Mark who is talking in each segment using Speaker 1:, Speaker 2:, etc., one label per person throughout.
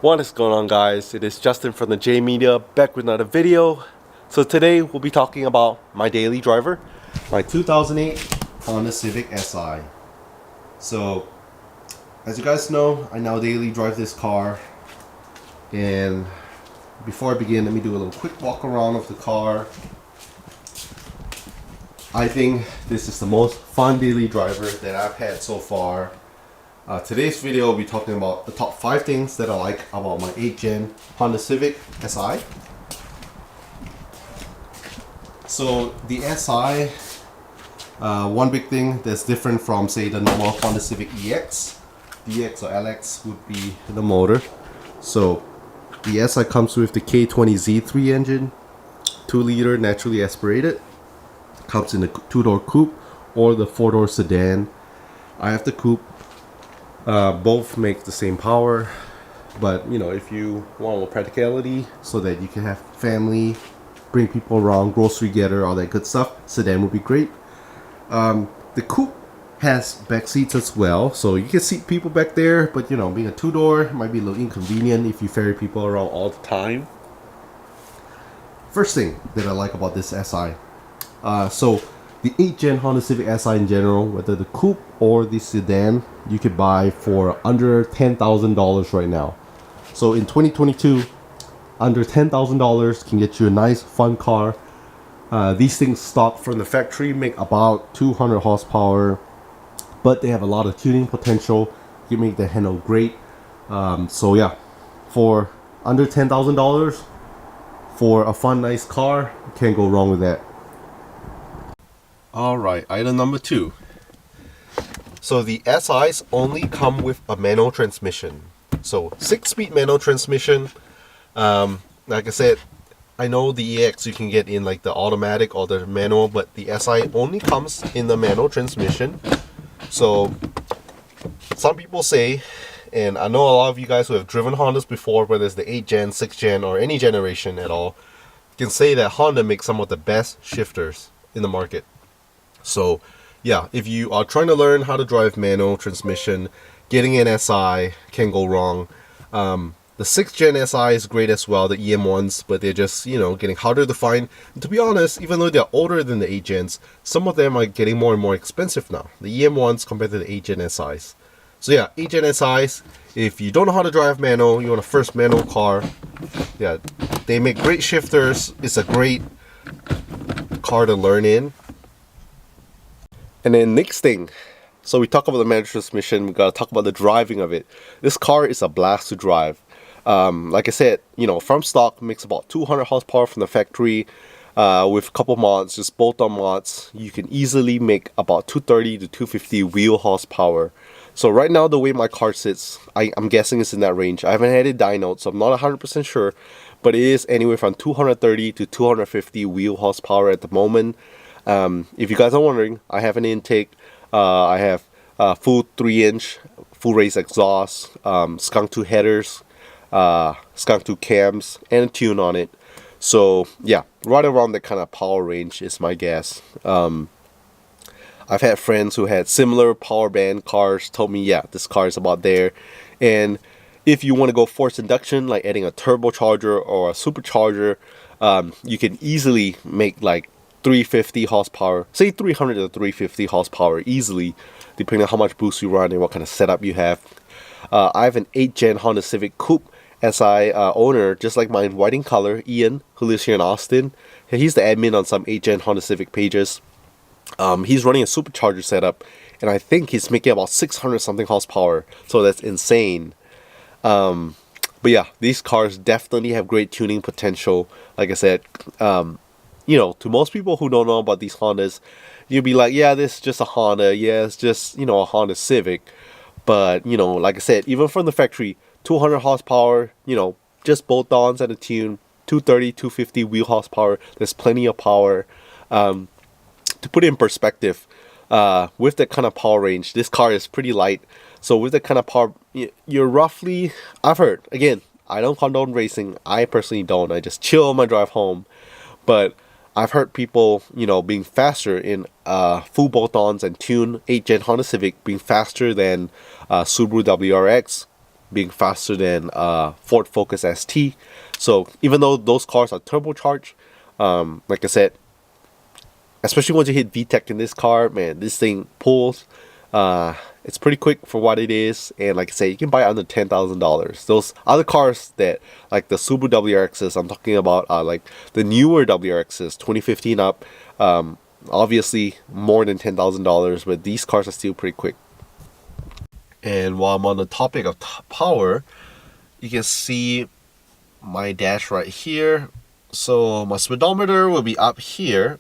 Speaker 1: What is going on, guys? It is Justin from the J Media back with another video. So today we'll be talking about my daily driver, my 2008 Honda Civic Si. So as you guys know, I now daily drive this car, and before I begin, let me do a little quick walk around of the car. I think this is the most fun daily driver that I've had so far. Today's video will be talking about the top 5 things that I like about my 8th gen Honda Civic Si. So the Si, one big thing that's different from, say, the normal Honda Civic EX. The EX or LX would be the motor. So the Si comes with the K20Z3 engine, 2-liter naturally aspirated. Comes in the 2-door coupe or the 4-door sedan. I have the coupe. Both make the same power, but you know, if you want more practicality so that you can have family, bring people around, grocery getter, all that good stuff, sedan would be great. The coupe has back seats as well, so you can seat people back there, but you know, being a 2-door might be a little inconvenient if you ferry people around all the time. First thing that I like about this Si, so the 8th gen Honda Civic Si in general, whether the coupe or the sedan, you could buy for under $10,000 right now. So in 2022, under $10,000 can get you a nice fun car. These things stock from the factory, make about 200 horsepower, but they have a lot of tuning potential. You can make the handle great. So yeah, for under $10,000 for a fun, nice car, you can't go wrong with that. Alright, item number 2. So the SIs only come with a manual transmission. So 6-speed manual transmission. Like I said, I know the EX you can get in like the automatic or the manual, but the SI only comes in the manual transmission. So some people say, and I know a lot of you guys who have driven Hondas before, whether it's the 8th gen, 6th gen, or any generation at all, can say that Honda makes some of the best shifters in the market. So yeah, if you are trying to learn how to drive manual transmission, getting an SI can go wrong. The 6th gen SI is great as well, the EM1s, but they're just, you know, getting harder to find. And to be honest, even though they're older than the 8th gens, some of them are getting more and more expensive now, the EM1s compared to the 8th gen SIs. So yeah, 8th gen SIs, if you don't know how to drive manual, you want a first manual car, yeah, they make great shifters. It's a great car to learn in. And then next thing, so we talk about the manual transmission, we gotta talk about the driving of it. This car is a blast to drive. Like I said, you know, from stock, makes about 200 horsepower from the factory. With a couple mods, just bolt-on mods, you can easily make about 230 to 250 wheel horsepower. So right now, the way my car sits, I'm guessing it's in that range. I haven't had it dynoed, so I'm not 100% sure, but it is anywhere from 230 to 250 wheel horsepower at the moment. If you guys are wondering, I have an intake. I have full 3-inch full race exhaust, skunk 2 headers, skunk 2 cams, and a tune on it. So yeah, right around that kind of power range is my guess. I've had friends who had similar power band cars told me, yeah, this car is about there. And if you want to go forced induction, like adding a turbocharger or a supercharger, you can easily make like 350 horsepower, say 300 to 350 horsepower easily, depending on how much boost you run and what kind of setup you have. I have an 8th gen Honda Civic Coupe SI owner, just like mine, white in color, Ian, who lives here in Austin. He's the admin on some 8th gen Honda Civic pages. He's running a supercharger setup, and I think he's making about 600 something horsepower, so that's insane. But yeah, these cars definitely have great tuning potential. Like I said, you know, to most people who don't know about these Hondas, you'll be like, yeah, this is just a Honda. Yeah, it's just, you know, a Honda Civic. But, you know, like I said, even from the factory, 200 horsepower, you know, just bolt-ons and a tune, 230, 250 wheel horsepower. There's plenty of power. To put it in perspective, with that kind of power range, this car is pretty light. So with that kind of power, you're roughly, I've heard, again, I don't condone racing. I personally don't. I just chill on my drive home. But I've heard people, you know, being faster in full bolt-ons and tune 8th gen Honda Civic, being faster than Subaru WRX, being faster than Ford Focus ST. So even though those cars are turbocharged, like I said, especially once you hit VTEC in this car, man, this thing pulls. It's pretty quick for what it is, and like I say, you can buy it under $10,000. Those other cars that, like the Subaru WRXs, I'm talking about like the newer WRXs, 2015 up, obviously more than $10,000, but these cars are still pretty quick. And while I'm on the topic of power, you can see my dash right here. So my speedometer will be up here,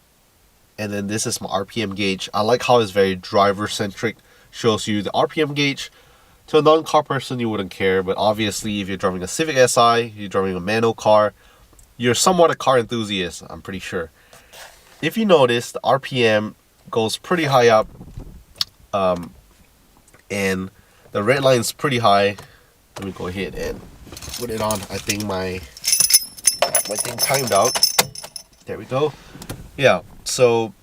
Speaker 1: and then this is my RPM gauge. I like how it's very driver centric. Shows you the RPM gauge. To a non-car person, you wouldn't care, but obviously if you're driving a Civic Si, you're driving a manual car, you're somewhat a car enthusiast, I'm pretty sure. If you notice, the RPM goes pretty high up, and the red line is pretty high. Let me go ahead and put it on. I think my thing timed out. There we go. Yeah, so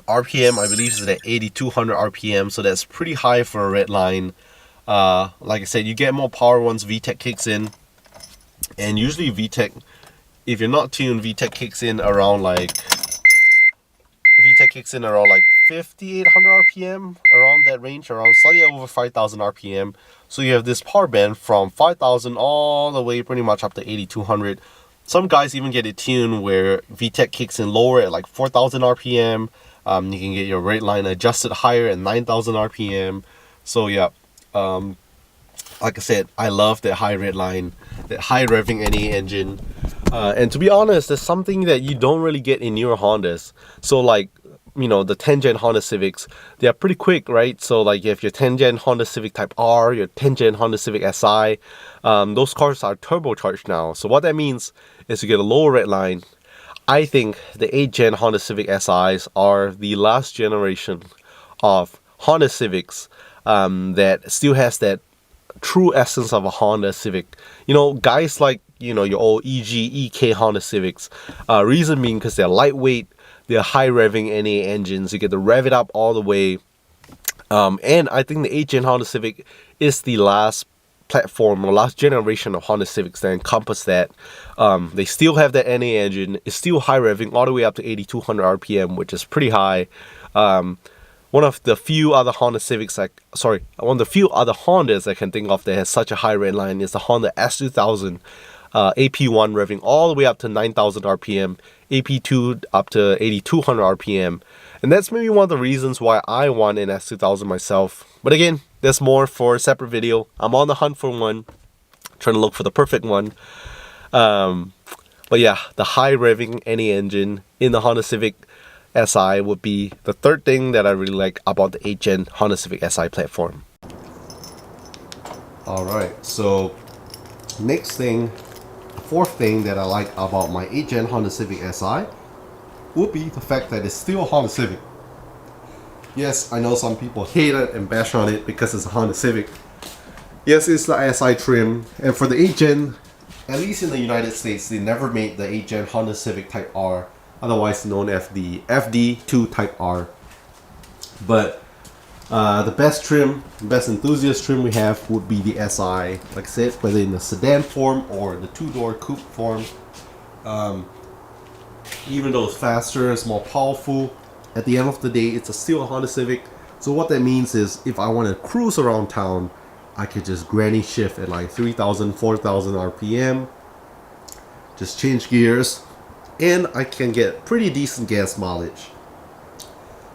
Speaker 1: RPM, I believe, is at 8,200 RPM, so that's pretty high for a red line. Like I said, you get more power once VTEC kicks in, and usually VTEC, if you're not tuned, VTEC kicks in around like 5,800 RPM, around that range, around slightly over 5,000 RPM. So you have this power band from 5,000 all the way pretty much up to 8,200. Some guys even get it tuned where VTEC kicks in lower at like 4,000 RPM. You can get your red line adjusted higher at 9,000 RPM. So yeah, like I said, I love that high red line, that high-revving NA engine. And to be honest, there's something that you don't really get in newer Hondas. So like, you know, the 10th gen Honda Civics, they are pretty quick, right? So like if your 10th gen Honda Civic Type R, your 10th gen Honda Civic Si, those cars are turbocharged now. So what that means is you get a lower red line. I think the 8th gen Honda Civic SIs are the last generation of Honda Civics that still has that true essence of a Honda Civic. You know, guys like, you know, your old EG, EK Honda Civics, reason being because they're lightweight, they're high-revving NA engines, you get to rev it up all the way. And I think the 8th gen Honda Civic is the last platform or last generation of Honda Civics that encompass that. They still have that NA engine. It's still high revving all the way up to 8,200 RPM, which is pretty high. One of the few other Honda Civics, one of the few other Hondas I can think of that has such a high red line is the Honda S2000. AP1 revving all the way up to 9,000 RPM, AP2 up to 8,200 RPM. And that's maybe one of the reasons why I want an S2000 myself. But again, there's more for a separate video. I'm on the hunt for one, trying to look for the perfect one. But yeah, the high revving NA engine in the Honda Civic Si would be the third thing that I really like about the 8th gen Honda Civic Si platform. Alright, so next thing, fourth thing that I like about my 8th gen Honda Civic Si would be the fact that it's still a Honda Civic. Yes, I know some people hate it and bash on it because it's a Honda Civic. Yes, it's the SI trim, and for the 8th gen, at least in the United States, they never made the 8th gen Honda Civic Type R, otherwise known as the FD2 Type R. But the best trim, best enthusiast trim we have would be the SI. Like I said, whether in the sedan form or the two-door coupe form. Even though it's faster, it's more powerful, at the end of the day, it's still a Honda Civic. So what that means is, if I want to cruise around town, I could just granny shift at like 3,000, 4,000 RPM. Just change gears, and I can get pretty decent gas mileage.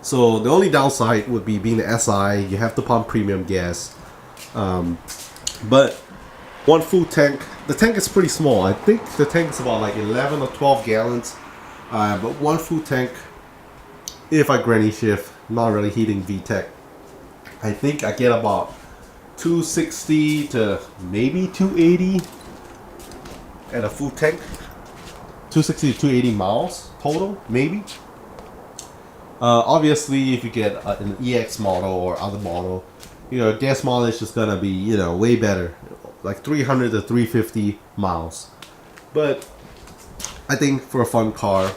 Speaker 1: So the only downside would be being the SI, you have to pump premium gas. But one full tank, the tank is pretty small. I think the tank is about like 11 or 12 gallons. But one full tank, if I granny shift, not really heating VTEC, I think I get about 260 to maybe 280 at a full tank. 260 to 280 miles total, maybe. Obviously, if you get an EX model or other model, you know, gas mileage is gonna be, you know, way better, like 300 to 350 miles. But I think for a fun car,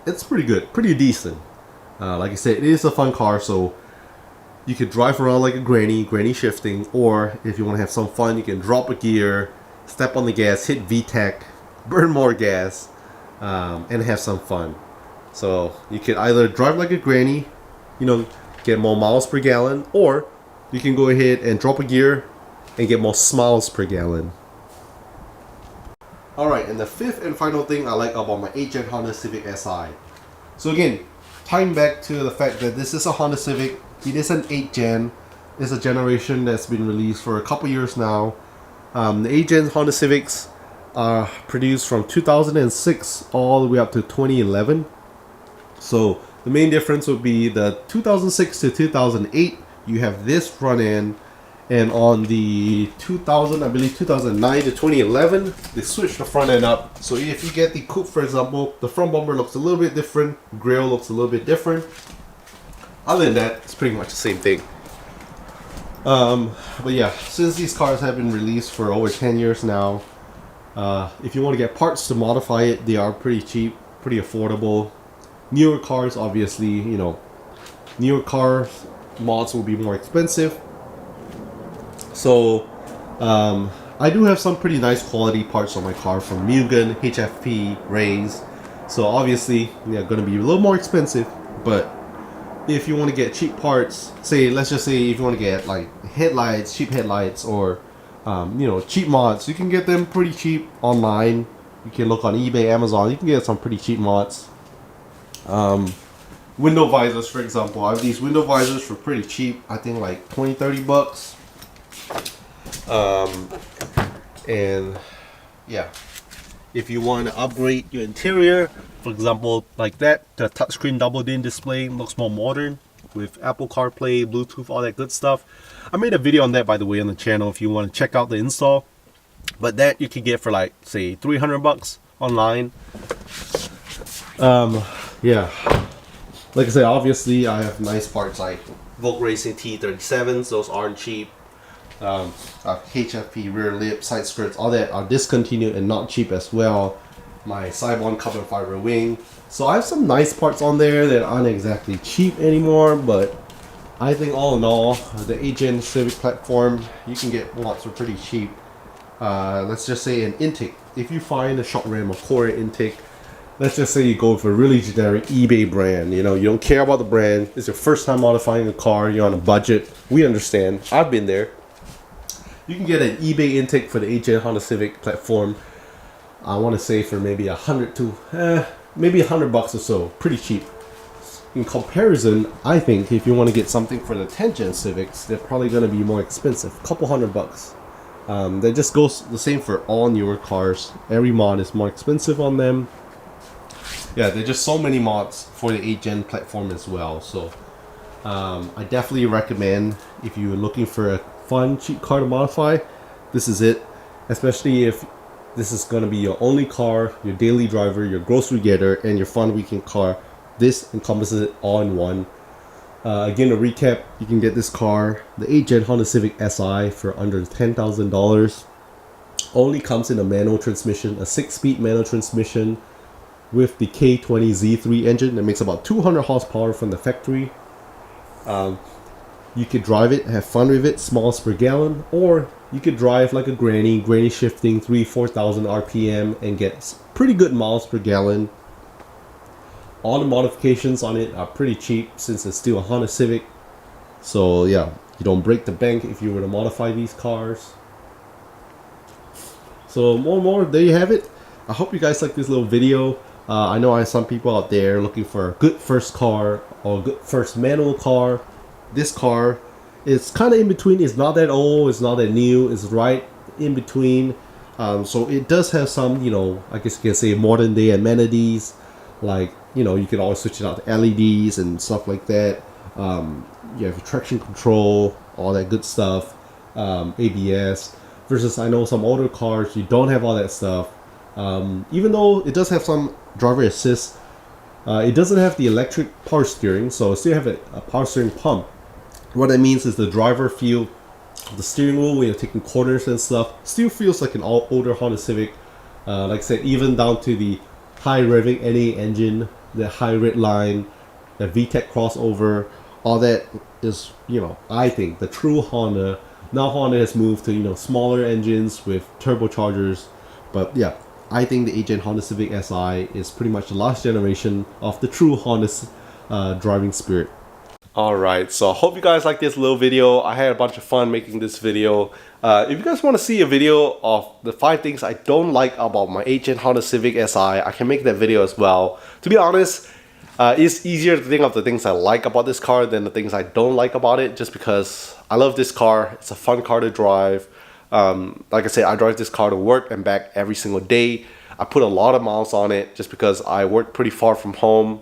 Speaker 1: it's pretty good, pretty decent. Like I said, it is a fun car, so You could drive around like a granny shifting, or if you want to have some fun, you can drop a gear, step on the gas, hit VTEC, burn more gas, and have some fun. So you can either drive like a granny, get more miles per gallon, or you can go ahead and drop a gear and get more smiles per gallon. Alright, and the fifth and final thing I like about my 8th Gen Honda Civic Si. So again, tying back to the fact that this is a Honda Civic, it is an 8th Gen, it's a generation that's been released for a couple years now. The 8th Gen Honda Civics are produced from 2006 all the way up to 2011. So the main difference would be the 2006 to 2008, you have this front end, and on the 2009 to 2011, they switched the front end up. So if you get the coupe, for example, the front bumper looks a little bit different, grille looks a little bit different. Other than that, it's pretty much the same thing. But yeah, since these cars have been released for over 10 years now, if you want to get parts to modify it, they are pretty cheap, pretty affordable. Newer cars, obviously, newer car mods will be more expensive. So I do have some pretty nice quality parts on my car from Mugen, HFP, Rays. So obviously they're going to be a little more expensive, but if you want to get cheap parts, let's just say if you want to get like headlights, cheap headlights, or cheap mods, you can get them pretty cheap online. You can look on eBay, Amazon, you can get some pretty cheap mods. Window visors, for example, I have these window visors for pretty cheap, I think like 20-30 bucks. And yeah, if you want to upgrade your interior, for example, like that, the touchscreen double din display looks more modern with Apple CarPlay, Bluetooth, all that good stuff. I made a video on that, by the way, on the channel if you want to check out the install. But that you can get for like, say, 300 bucks online. Yeah, like I said, obviously I have nice parts like Volk Racing T37s, those aren't cheap. HFP rear lip, side skirts, all that are discontinued and not cheap as well. My Cybon carbon fiber wing. So I have some nice parts on there that aren't exactly cheap anymore, but I think all in all, the 8th Gen Civic platform, you can get lots for pretty cheap. Let's just say an intake. If you find a shock ram or core intake, let's just say you go with a really generic eBay brand, you don't care about the brand, it's your first time modifying a car, you're on a budget, we understand, I've been there. You can get an eBay intake for the 8th Gen Honda Civic platform, I want to say for maybe maybe $100 or so, pretty cheap. In comparison, I think if you want to get something for the 10th Gen Civics, they're probably going to be more expensive, a couple $100. That just goes the same for all newer cars, every mod is more expensive on them. Yeah, there's just so many mods for the 8th Gen platform as well, so I definitely recommend if you're looking for a fun, cheap car to modify, this is it. Especially if this is going to be your only car, your daily driver, your grocery getter, and your fun weekend car. This encompasses it all in one. Again, to recap, you can get this car, the 8th Gen Honda Civic Si, for under $10,000. Only comes in a manual transmission, a 6-speed manual transmission with the K20Z3 engine that makes about 200 horsepower from the factory. You could drive it, have fun with it, miles per gallon, or you could drive like a granny shifting 3,000-4,000 RPM and get pretty good miles per gallon. All the modifications on it are pretty cheap since it's still a Honda Civic. So yeah, you don't break the bank if you were to modify these cars. So more, there you have it. I hope you guys like this little video. I know I have some people out there looking for a good first car or a good first manual car. This car is kind of in between. It's not that old, it's not that new, it's right in between. So it does have some, I guess you can say modern day amenities, like, you can always switch it out to LEDs and stuff like that. You have traction control, all that good stuff, ABS, versus I know some older cars, you don't have all that stuff. Even though it does have some driver assist, it doesn't have the electric power steering, so it still have a power steering pump. What that means is the driver feel the steering wheel when you're taking corners and stuff still feels like an older Honda Civic. Like I said, even down to the high-revving NA engine, the high red line, the VTEC crossover, all that is, I think the true Honda. Now Honda has moved to, smaller engines with turbochargers, but yeah, I think the 8th-gen Honda Civic Si is pretty much the last generation of the true Honda driving spirit. Alright, so I hope you guys like this little video. I had a bunch of fun making this video. If you guys want to see a video of the 5 things I don't like about my 8th-gen Honda Civic Si, I can make that video as well. To be honest, it's easier to think of the things I like about this car than the things I don't like about it, just because I love this car. It's a fun car to drive. Like I said, I drive this car to work and back every single day. I put a lot of miles on it just because I work pretty far from home.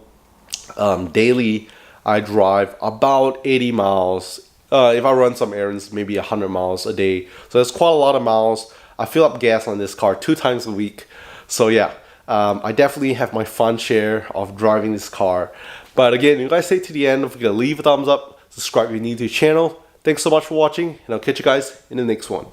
Speaker 1: Daily, I drive about 80 miles. If I run some errands, maybe 100 miles a day. So that's quite a lot of miles. I fill up gas on this car 2 times a week. So yeah, I definitely have my fun share of driving this car. But again, if you guys stay to the end, don't forget to leave a thumbs up, subscribe if you're new to the channel. Thanks so much for watching, and I'll catch you guys in the next one.